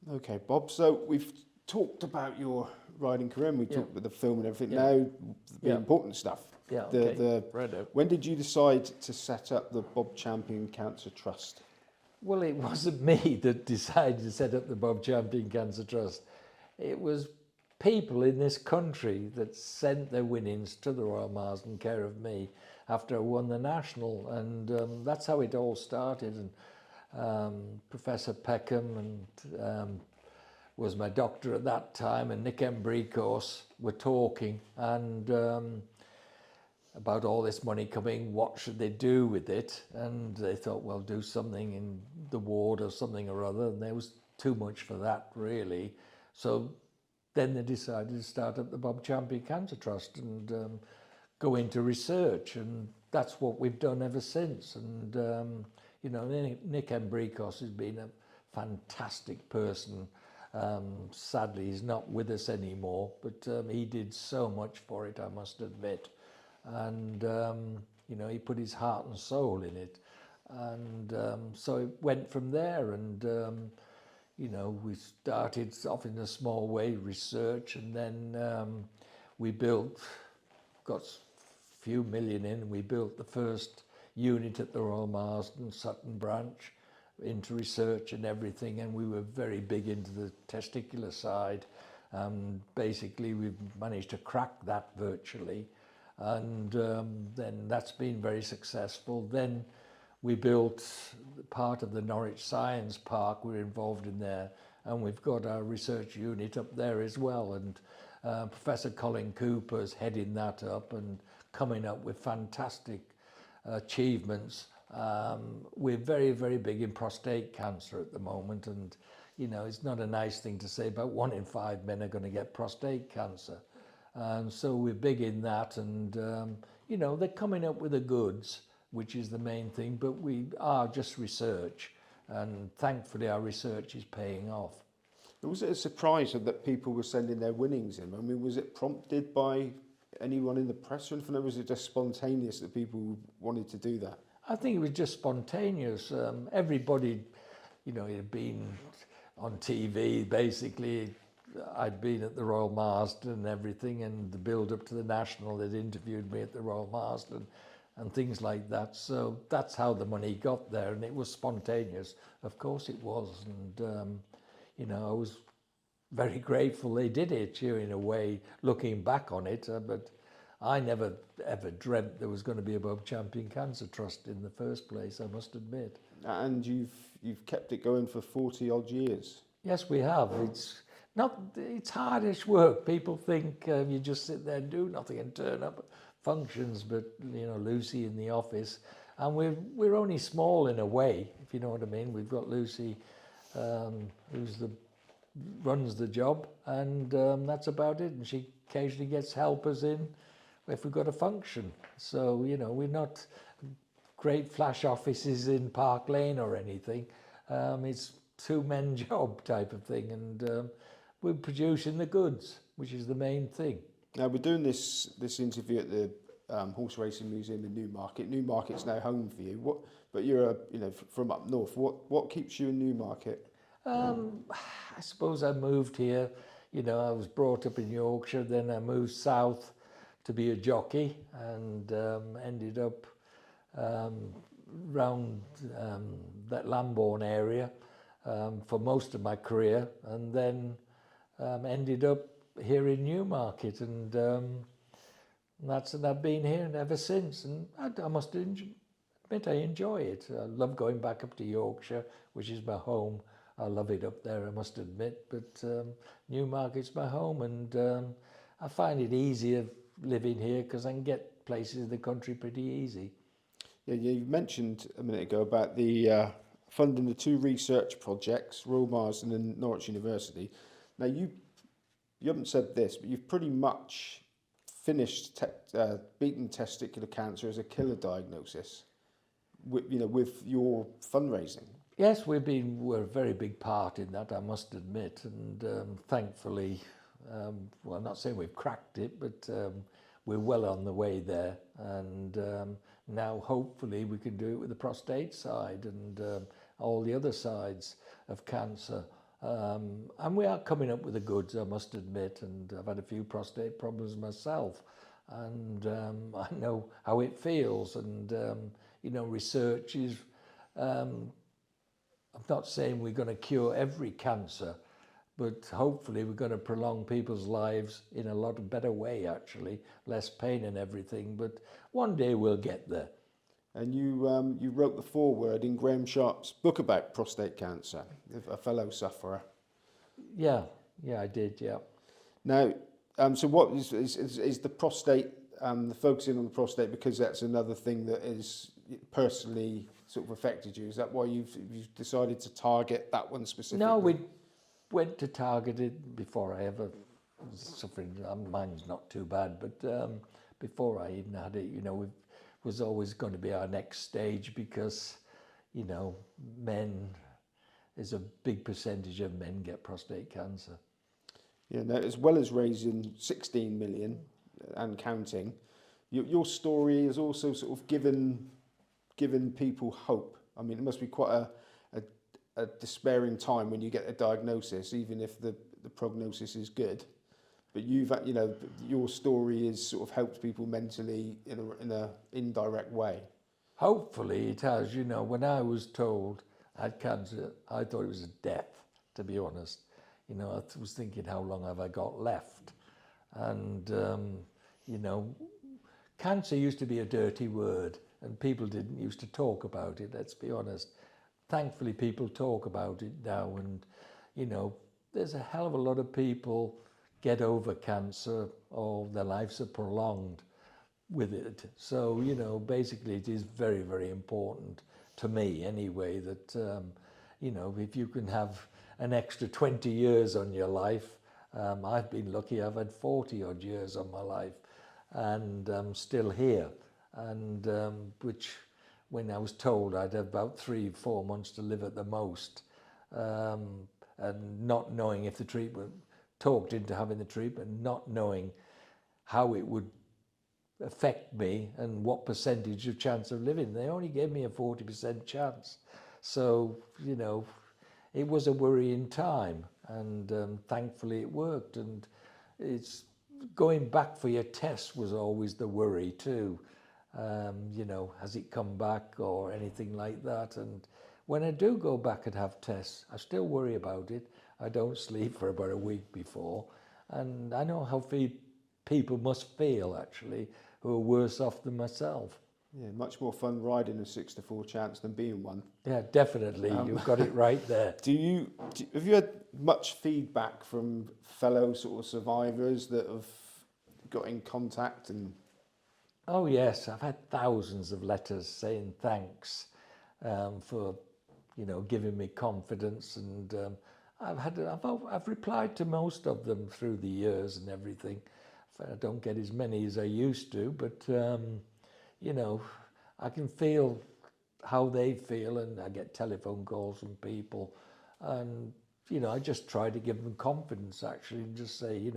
Okay, Bob. So we've talked about your riding career, and we talked about the film and everything. Yeah. Now, the Yeah. important stuff. Yeah, The, okay. the, Righto. when did you decide to set up the Bob Champion Cancer Trust? Well, it wasn't me that decided to set up the Bob Champion Cancer Trust. It was people in this country that sent their winnings to the Royal Marsden care of me after I won the national, and that's how it all started. And Professor Peckham and was my doctor at that time, and Nick Embricos were talking and about all this money coming, what should they do with it? And they thought, well, do something in the ward or something or other, and there was too much for that, really. So then they decided to start up the Bob Champion Cancer Trust and go into research, and that's what we've done ever since. And you know, Nick Embricos has been a fantastic person. Sadly, he's not with us anymore, but he did so much for it, I must admit. And you know, he put his heart and soul in it, and so it went from there. And you know, we started off in a small way, research, and then we got a few million in, and we built the first unit at the Royal Marsden Sutton branch into research and everything, and we were very big into the testicular side. Basically, we've managed to crack that virtually, and then that's been very successful. Then we built part of the Norwich Science Park. We're involved in there, and we've got our research unit up there as well, and Professor Colin Cooper's heading that up and coming up with fantastic achievements. We're very, very big in prostate cancer at the moment, and you know, it's not a nice thing to say, but 1 in 5 men are going to get prostate cancer. And so we're big in that, and you know, they're coming up with the goods, which is the main thing, but we are just research, and thankfully our research is paying off. Was it a surprise that people were sending their winnings in? I mean, was it prompted by anyone in the press or anything, or was it just spontaneous that people wanted to do that? I think it was just spontaneous. Everybody, you know, had been on TV, basically. I'd been at the Royal Marsden and everything, and the build up to the National, they'd interviewed me at the Royal Marsden and things like that. So that's how the money got there, and it was spontaneous. Of course it was, and you know, I was very grateful they did it, you know, in a way, looking back on it, but I never ever dreamt there was going to be a Bob Champion Cancer Trust in the first place, I must admit. And you've kept it going for 40 odd years. Yes, we have. It's hardish work. People think you just sit there and do nothing and turn up at functions, but you know, Lucy in the office, and we're only small in a way, if you know what I mean. We've got Lucy, who's runs the job, and that's about it. And she occasionally gets helpers in if we've got a function. So you know, we're not great flash offices in Park Lane or anything. It's 2-men job type of thing, and we're producing the goods, which is the main thing. Now we're doing this interview at the Horse Racing Museum in Newmarket. Newmarket's now home for you. But you're from up north. What keeps you in Newmarket? I suppose I moved here. You know, I was brought up in Yorkshire. Then I moved south to be a jockey, and ended up round that Lambourne area for most of my career, and then ended up here in Newmarket, and I've been here ever since, and I must admit I enjoy it. I love going back up to Yorkshire, which is my home. I love it up there, I must admit, but Newmarket's my home, and I find it easier living here because I can get places in the country pretty easy. Yeah, you mentioned a minute ago about the funding the 2 research projects, Royal Marsden and Norwich University. Now you haven't said this, but you've pretty much finished beaten testicular cancer as a killer diagnosis with your fundraising. Yes, we're a very big part in that, I must admit, and thankfully, well, I'm not saying we've cracked it, but we're well on the way there, and now hopefully we can do it with the prostate side and all the other sides of cancer. And we are coming up with the goods, I must admit, and I've had a few prostate problems myself, and I know how it feels, and research is, I'm not saying we're going to cure every cancer, but hopefully we're going to prolong people's lives in a lot better way, actually, less pain and everything, but one day we'll get there. And you wrote the foreword in Graham Sharp's book about prostate cancer, a fellow sufferer. Yeah, I did, yeah. Now, so what is the prostate, the focusing on the prostate, because that's another thing that is personally sort of affected you? Is that why you've decided to target that one specifically? No, we went to target it before I ever was suffering. Mine's not too bad, but before I even had it, it was always going to be our next stage, because, men, there's a big percentage of men get prostate cancer. Yeah, now, as well as raising 16 million and counting, your story has also sort of given people hope. I mean, it must be quite a despairing time when you get a diagnosis, even if the prognosis is good. But your story has sort of helped people mentally in a indirect way. Hopefully it has. When I was told I had cancer, I thought it was a death, to be honest. I was thinking, how long have I got left? And, cancer used to be a dirty word, and people didn't used to talk about it, let's be honest. Thankfully, people talk about it now, and, there's a hell of a lot of people get over cancer, or their lives are prolonged with it. So, basically it is very, very important to me anyway that, if you can have an extra 20 years on your life, I've been lucky, I've had 40 odd years on my life, and I'm still here. And which, when I was told I'd have about 3-4 months to live at the most, and not knowing if the treatment, talked into having the treatment, not knowing how it would affect me and what percentage of chance of living. They only gave me a 40% chance. So, it was a worrying time, and thankfully it worked. And it's going back for your tests was always the worry too. Has it come back or anything like that? And when I do go back and have tests, I still worry about it. I don't sleep for about a week before. And I know how people must feel, actually, who are worse off than myself. Yeah, much more fun riding a 6-4 chance than being one. Yeah, definitely. You've got it right there. Have you had much feedback from fellow sort of survivors that have got in contact? And oh yes, I've had thousands of letters saying thanks for giving me confidence, and I've replied to most of them through the years and everything. I don't get as many as I used to, but I can feel how they feel, and I get telephone calls from people, and I just try to give them confidence, actually, and just say,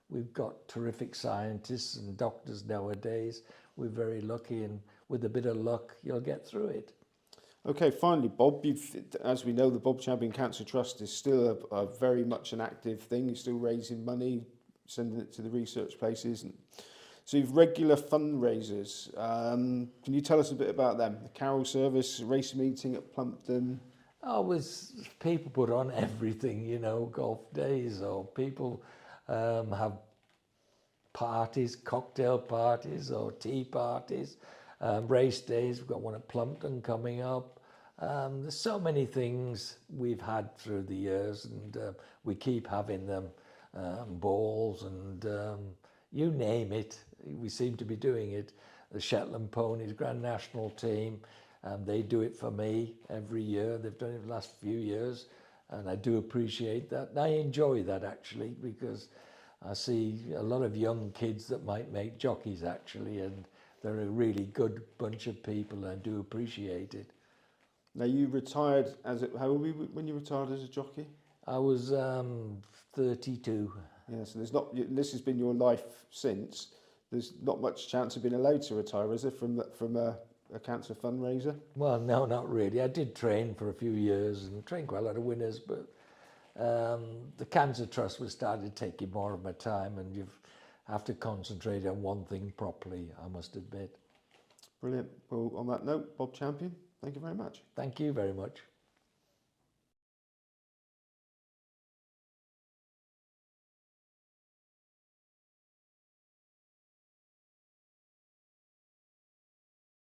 we've got terrific scientists and doctors nowadays. We're very lucky, and with a bit of luck, you'll get through it. Okay, finally, Bob, as we know, the Bob Champion Cancer Trust is still a very much an active thing. You're still raising money, sending it to the research places. And so you've regular fundraisers. Can you tell us a bit about them? The Carol Service, race meeting at Plumpton. People put on everything, golf days, or people have parties, cocktail parties or tea parties, race days. We've got one at Plumpton coming up. There's so many things we've had through the years, and we keep having them. Balls and you name it, we seem to be doing it. The Shetland Ponies Grand National Team, they do it for me every year. They've done it the last few years, and I do appreciate that. And I enjoy that, actually, because I see a lot of young kids that might make jockeys, actually, and they're a really good bunch of people, and I do appreciate it. Now, you retired how old were you when you retired as a jockey? I was 32. Yeah, so this has been your life since. There's not much chance of being allowed to retire, is there, from a cancer fundraiser? Well, no, not really. I did train for a few years and trained quite a lot of winners, but the Cancer Trust was started taking more of my time, and you have to concentrate on one thing properly, I must admit. Brilliant. Well, on that note, Bob Champion, thank you very much. Thank you very much.